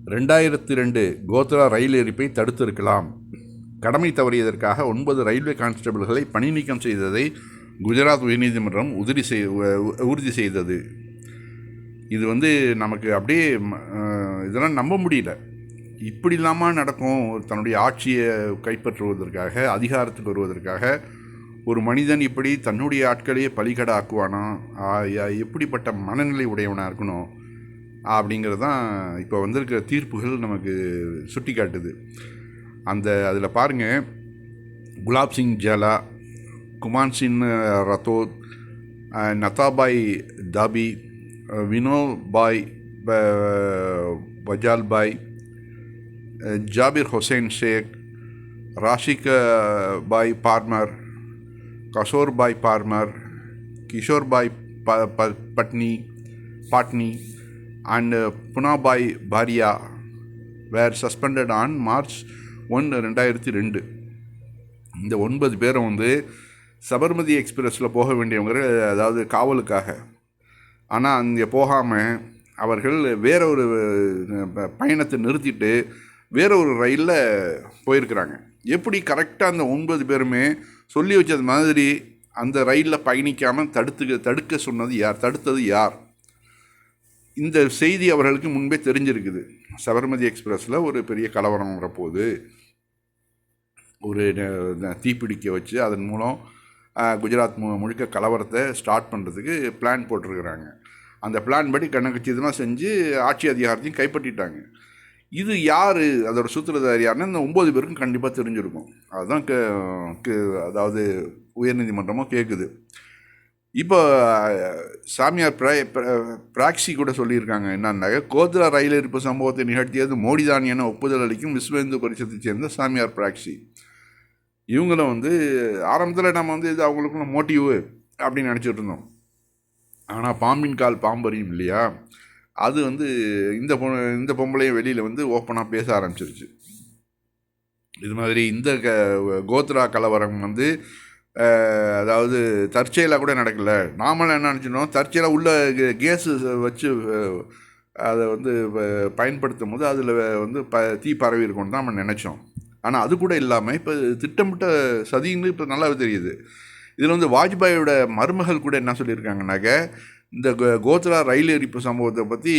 2002 கோத்ரா ரயில் எரிப்பை தடுத்திருக்கலாம். கடமை தவறியதற்காக 9 ரயில்வே கான்ஸ்டபிள்களை பணி நீக்கம் செய்ததை குஜராத் உயர்நீதிமன்றம் உறுதி செய்தது. இது நமக்கு அப்படியே இதெல்லாம் நம்ப முடியல. இப்படி இல்லாமல் நடக்கும். தன்னுடைய ஆட்சியை கைப்பற்றுவதற்காக, அதிகாரத்துக்கு வருவதற்காக ஒரு மனிதன் இப்படி தன்னுடைய ஆட்களையே பலிகடை ஆக்குவானா? எப்படிப்பட்ட மனநிலை உடையவனாக இருக்கணும் அப்படிங்கிறது தான் இப்போ வந்திருக்கிற தீர்ப்புகள் நமக்கு சுட்டி காட்டுது. அதில் பாருங்கள், குலாப் சிங் ஜாலா, குமான் சிங் ரத்தோத், நதாபாய் தாபி, வினோபாய் பஜால்பாய், ஜாபிர் ஹுசைன் ஷேக், ராஷிக் பாய் பார்மர், கஷோர் பாய் பார்மர், கிஷோர் பாய் botany and Punabai Bharia were suspended on March 1, 2002. இந்த 9 பேரும் சபர்மதி எக்ஸ்பிரஸில் போக வேண்டியவங்க, அதாவது காவலுக்காக. ஆனால் அங்கே போகாமல் அவர்கள் வேற ஒரு பயணத்தை நிறுத்திட்டு வேற ஒரு ரயிலில் போயிருக்கிறாங்க. எப்படி கரெக்டாக அந்த 9 பேருமே சொல்லி வச்சது மாதிரி அந்த ரயிலில் பயணிக்காமல் தடுக்க சொன்னது யார்? தடுத்தது யார்? இந்த செய்தி அவர்களுக்கு முன்பே தெரிஞ்சிருக்குது. சபர்மதி எக்ஸ்பிரஸில் ஒரு பெரிய கலவரம் வரப்போகுது, ஒரு தீப்பிடிக்க வச்சு அதன் மூலம் குஜராத் முழுக்க கலவரத்தை ஸ்டார்ட் பண்ணுறதுக்கு பிளான் போட்டிருக்கிறாங்க. அந்த பிளான் படி கணக்கச்சிதமாக செஞ்சு ஆட்சி அதிகாரத்தையும் கைப்பற்றிட்டாங்க. இது யார், அதோட சூத்திரதாரி யாருன்னா இந்த 9 பேருக்கும் கண்டிப்பாக தெரிஞ்சிருக்கும். அதுதான் அதாவது உயர்நீதிமன்றமும் கேட்குது. இப்போ சாமியார் பிராக்சி கூட சொல்லியிருக்காங்க. என்னன்னாக்க, கோத்ரா ரயில் எரிப்பு சம்பவத்தை நிகழ்த்தியது மோடிதான் என ஒப்புதல் அளிக்கும் விஸ்வ இந்து பரிஷத்தை சேர்ந்த சாமியார் பிராக்சி. இவங்களும் ஆரம்பத்தில் நம்ம இது அவங்களுக்குள்ள மோட்டிவ் அப்படின்னு நினச்சிட்டு இருந்தோம். ஆனால் பாம்பின் கால் பாம்பறியும் இல்லையா? அது இந்த பொம்பளையும் வெளியில் ஓப்பனாக பேச ஆரம்பிச்சிருச்சு. இது மாதிரி இந்த கோத்ரா கலவரம் அதாவது தற்செயலாக கூட நடக்கலை. நாமளும் என்ன நினச்சினோம், தற்செயலாக உள்ள கேஸு வச்சு அதை பயன்படுத்தும் போது அதில் தீ பரவி இருக்கும்னு தான் நம்ம நினச்சோம். ஆனால் அது கூட இல்லாமல் இப்போ திட்டமிட்ட சதின்னு இப்போ நல்லாவே தெரியுது. இதில் வாஜ்பாயோட மருமகள் கூட என்ன சொல்லியிருக்காங்கனாக்க, இந்த கோத்ரா ரயில் எரிப்பு சம்பவத்தை பற்றி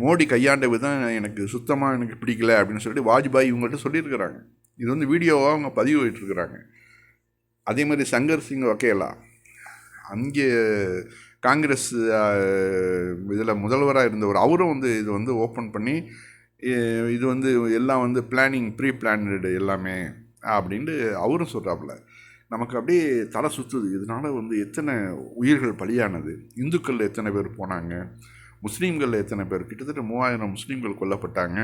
மோடி கையாண்ட விதம் எனக்கு சுத்தமாக பிடிக்கல அப்படின்னு சொல்லிட்டு வாஜ்பாய் இவங்கள்ட்ட சொல்லியிருக்கிறாங்க. இது வீடியோவாக அவங்க பதிவு போயிட்டுருக்குறாங்க. அதே மாதிரி சங்கர் சிங் வக்கேலா, அங்கே காங்கிரஸ் இதில் முதல்வராக இருந்தவர், அவரும் இது ஓப்பன் பண்ணி இது எல்லாம் ப்ரீ பிளான்டு எல்லாமே அப்படின்ட்டு அவரும் சொல்கிறாப்புல. நமக்கு அப்படியே தலை சுற்றுது. இதனால் எத்தனை உயிர்கள் பலியானது, இந்துக்களில் எத்தனை பேர் போனாங்க, முஸ்லீம்களில் எத்தனை பேர், கிட்டத்தட்ட 3000 முஸ்லீம்கள் கொல்லப்பட்டாங்க.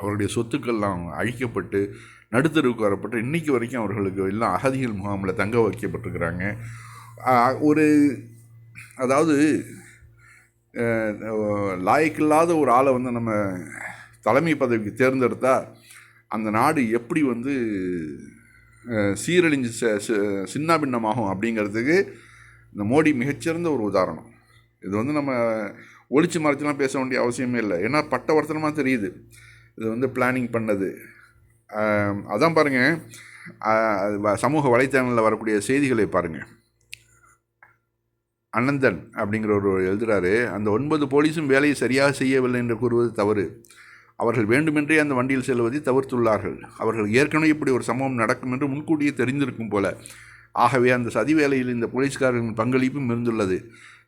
அவருடைய சொத்துக்கள்லாம் அழிக்கப்பட்டு நடுத்தருவுக்கு வரப்பட்டு இன்றைக்கி வரைக்கும் அவர்களுக்கு எல்லாம் அகதிகள் முகாமில் தங்க வைக்கப்பட்டிருக்கிறாங்க. அதாவது லாயக்கில்லாத ஒரு ஆளை நம்ம தலைமை பதவிக்கு தேர்ந்தெடுத்தால் அந்த நாடு எப்படி சீரழிஞ்சு சின்னாபின்னமாகும் அப்படிங்கிறதுக்கு இந்த மோடி மிகச்சிறந்த ஒரு உதாரணம். இது நம்ம ஒளிச்சு மறைச்செல்லாம் பேச வேண்டிய அவசியமே இல்லை. ஏன்னா பட்டவர்த்தனமாக தெரியுது இது பிளானிங் பண்ணது. அதான் பாருங்கள், சமூக வலைத்தளங்களில் வரக்கூடிய செய்திகளை பாருங்கள். அனந்தன் அப்படிங்கிற ஒரு எழுதுகிறாரு, அந்த 9 போலீஸும் வேலையை சரியாக செய்யவில்லை என்று கூறுவது தவறு. அவர்கள் வேண்டுமென்றே அந்த வண்டியில் செல்வதை தவிர்த்துள்ளார்கள். அவர்கள் ஏற்கனவே இப்படி ஒரு சம்பவம் நடக்கும் என்று முன்கூட்டியே தெரிந்திருக்கும் போல. ஆகவே அந்த சதி வேலையில் இந்த போலீஸ்காரர்களின் பங்களிப்பும் இருந்துள்ளது.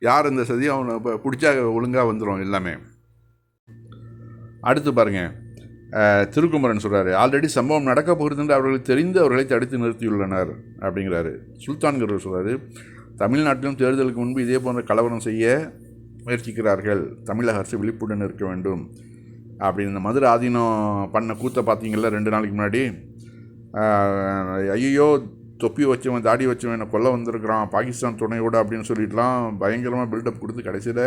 யார் இந்த சதி, அவனை பிடிச்சா ஒழுங்காக வந்துடும் எல்லாமே. அடுத்து பாருங்கள், திருக்குமரன் சொல்கிறாரு, ஆல்ரெடி சம்பவம் நடக்க போகிறது என்று அவர்களுக்கு தெரிந்து அவர்களை தடுத்து நிறுத்தியுள்ளனர் அப்படிங்கிறாரு. சுல்தான்கர் சொல்கிறாரு, தமிழ்நாட்டிலும் தேர்தலுக்கு முன்பு இதே போன்ற கலவரம் செய்ய முயற்சிக்கிறார்கள். தமிழக அரசு விழிப்புடன் இருக்க வேண்டும் அப்படின்னு. இந்த மதுரை ஆதீனம் பண்ண கூத்தை பார்த்தீங்களா 2 நாளைக்கு முன்னாடி? ஐயோ தொப்பி வச்சவன் தாடி வச்சவன் என்னை கொல்ல வந்திருக்கிறான் பாகிஸ்தான் துணையோடு அப்படின்னு சொல்லிட்டுலாம் பயங்கரமாக பில்டப் கொடுத்து கடைசியில்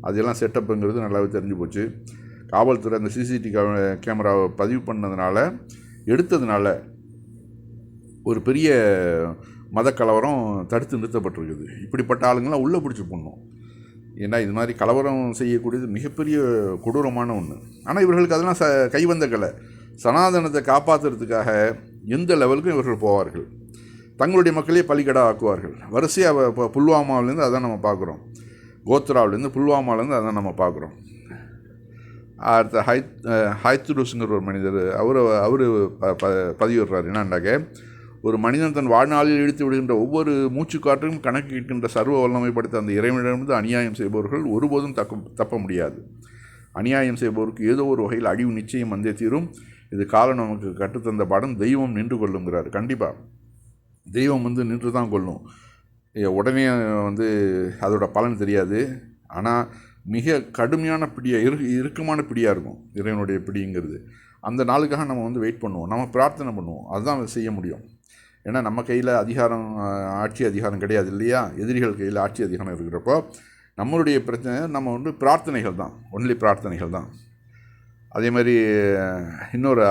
அதெல்லாம் செட்டப்புங்கிறது நல்லாவே தெரிஞ்சு போச்சு. காவல்துறை அந்த சிசிடிவி கேமராவை பதிவு பண்ணதுனால, எடுத்ததுனால ஒரு பெரிய மத கலவரம் தடுத்து நிறுத்தப்பட்டிருக்குது. இப்படிப்பட்ட ஆளுங்களாம் உள்ளே பிடிச்சி போடணும். ஏன்னா இது மாதிரி கலவரம் செய்யக்கூடியது மிகப்பெரிய கொடூரமான ஒன்று. ஆனால் இவர்களுக்கு அதெல்லாம் கைவந்த கலை. சனாதனத்தை காப்பாற்றுறதுக்காக எந்த லெவலுக்கும் இவர்கள் போவார்கள். தங்களுடைய மக்களையே பலிகடா ஆக்குவார்கள். வரிசையாக இப்போ புல்வாமாவிலேருந்து அதான் நம்ம பார்க்குறோம். கோத்ராவிலேருந்து புல்வாமாவிலேருந்து அதான் நம்ம பார்க்குறோம். அடுத்த ஹைத்ருஸ்ங்கிற ஒரு மனிதர் அவர் பதிவிடுறார் என்னண்டாக்க, ஒரு மனிதன் தன் வாழ்நாளில் இழுத்து விடுகின்ற ஒவ்வொரு மூச்சுக்காற்றும் கணக்கு கேட்கின்ற சர்வ வல்லமை படுத்த அந்த இறைவனிடமிருந்து அநியாயம் செய்பவர்கள் ஒருபோதும் தப்ப முடியாது. அநியாயம் செய்பவருக்கு ஏதோ ஒரு வகையில் அழிவு நிச்சயம் வந்தே தீரும். இது காலம் நமக்கு கற்றுத்தந்த பாடம். தெய்வம் நின்று கொள்ளுங்கிறார். கண்டிப்பாக தெய்வம் நின்று தான் கொள்ளும். உடனே அதோட பலன் தெரியாது. ஆனால் மிக கடுமையான பிடியாக இறுக்கமான பிடியாக இருக்கும் இறைவனுடைய பிடிங்கிறது. அந்த நாளுக்காக நம்ம வெயிட் பண்ணுவோம், நம்ம பிரார்த்தனை பண்ணுவோம். அதுதான் செய்ய முடியும். ஏன்னா நம்ம கையில் ஆட்சி அதிகாரம் கிடையாது இல்லையா? எதிரிகள் கையில் ஆட்சி அதிகாரம் இருக்கிறப்போ நம்மளுடைய பிரச்சனை நம்ம பிரார்த்தனைகள் தான், ஒன்லி பிரார்த்தனைகள் தான். அதே மாதிரி இன்னொரு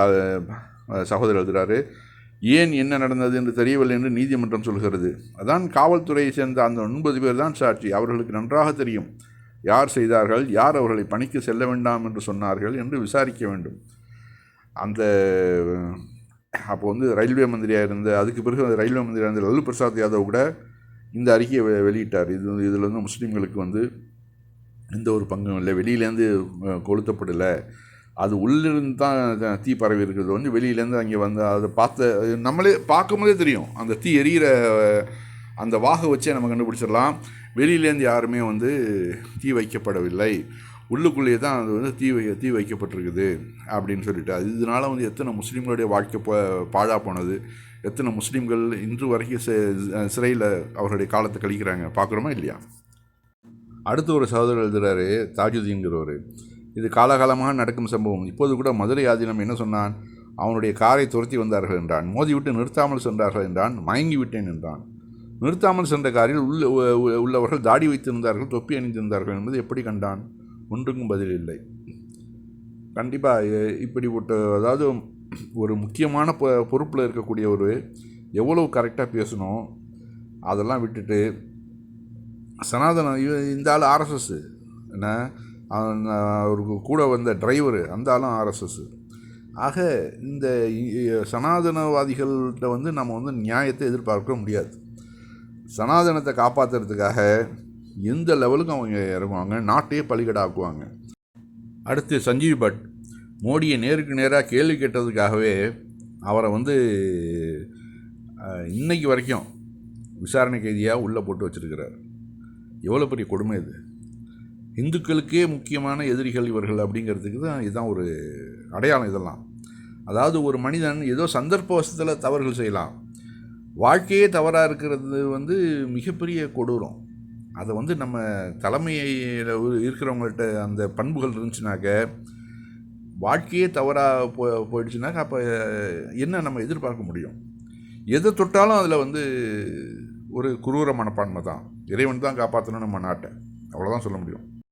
சகோதரர் எழுதுகிறாரு, ஏன் என்ன நடந்தது என்று தெரியவில்லை என்று நீதிமன்றம் சொல்கிறது. அதான் காவல்துறையை சேர்ந்த அந்த 9 பேர் தான் சாட்சி. அவர்களுக்கு நன்றாக தெரியும் யார் செய்தார்கள், யார் அவர்களை பணிக்கு செல்ல வேண்டாம் என்று சொன்னார்கள் என்று விசாரிக்க வேண்டும். அப்போ ரயில்வே மந்திரியாக இருந்த, அதுக்கு பிறகு ரயில்வே மந்திரியாக இருந்த லல்லு பிரசாத் யாதவ் கூட இந்த அறிக்கையை வெளியிட்டார். இதில் முஸ்லீம்களுக்கு எந்த ஒரு பங்கும் இல்லை, வெளியிலேருந்து கொளுத்தப்படலை, அது உள்ளிருந்து தான் தீ பரவி இருக்கிறது. வெளியிலேருந்து அங்கே அதை நம்மளே பார்க்கும்போதே தெரியும். அந்த தீ எரியிற அந்த வாகை வச்சே நம்ம கண்டுபிடிச்சிடலாம். வெளியிலேருந்து யாருமே தீ வைக்கப்படவில்லை, உள்ளுக்குள்ளேயே தான் அது தீ வைக்கப்பட்டிருக்குது அப்படின்னு சொல்லிட்டு. இதனால் எத்தனை முஸ்லீம்களுடைய வாழ்க்கை பாழா போனது, எத்தனை முஸ்லீம்கள் இன்று வரைக்கும் சிறையில் அவருடைய காலத்தை கழிக்கிறாங்க, பார்க்குறோமா இல்லையா? அடுத்து ஒரு சகோதரர் எழுதுகிறாரு, தாஜுதீன்கிறவர். இது காலகாலமாக நடக்கும் சம்பவம். இப்போது கூட மதுரை ஆதீனம் என்ன சொன்னான்? அவனுடைய காரை துரத்தி வந்தார்கள் என்றான். மோதிவிட்டு நிறுத்தாமல் சென்றார்கள் என்றான். மயங்கி விட்டேன் என்றான். நிறுத்தாமல் சென்ற காரில் உள்ளவர்கள் தாடி வைத்திருந்தார்கள், தொப்பி அணிந்திருந்தார்கள் என்பது எப்படி கண்டான்? ஒன்றுக்கும் பதில் இல்லை. கண்டிப்பாக இப்படிப்பட்ட, அதாவது ஒரு முக்கியமான பொறுப்பில் இருக்கக்கூடிய ஒரு எவ்வளோ கரெக்டாக பேசணும் அதெல்லாம் விட்டுட்டு சனாதனம், இந்த ஆள் ஆர்எஸ்எஸ், என்ன அவருக்கு கூட வந்த டிரைவரு அந்த ஆளும் ஆர்எஸ்எஸ். ஆக இந்த சனாதனவாதிகள்கிட்ட நம்ம நியாயத்தை எதிர்பார்க்க முடியாது. சனாதனத்தை காப்பாற்றுறதுக்காக எந்த லெவலுக்கும் அவங்க இறங்குவாங்க, நாட்டையே பலிகடாக்குவாங்க. அடுத்து சஞ்சீவ் பட் மோடியை நேருக்கு நேராக கேள்வி கேட்டதுக்காகவே அவரை இன்னைக்கு வரைக்கும் விசாரணை கைதியாக உள்ளே போட்டு வச்சுருக்கிறார். எவ்வளோ பெரிய கொடுமை இது! இந்துக்களுக்கே முக்கியமான எதிரிகள் இவர்கள் அப்படிங்கிறதுக்கு தான் இதுதான் ஒரு அடையாளம். இதெல்லாம் அதாவது ஒரு மனிதன் ஏதோ சந்தர்ப்பவசத்தில் தவறுகள் செய்யலாம், வாழ்க்கையே தவறாக இருக்கிறது மிகப்பெரிய கொடூரம். அதை நம்ம தலைமையில் இருக்கிறவங்கள்ட்ட அந்த பண்புகள் இருந்துச்சுனாக்க, வாழ்க்கையே தவறாக போயிடுச்சுனாக்க அப்போ என்ன நம்ம எதிர்பார்க்க முடியும்? எதை தொட்டாலும் அதில் ஒரு குரூர மனப்பான்மை தான். இறைவன் தான் காப்பாற்றணும் நம்ம நாட்டை, அவ்வளோதான் சொல்ல முடியும்.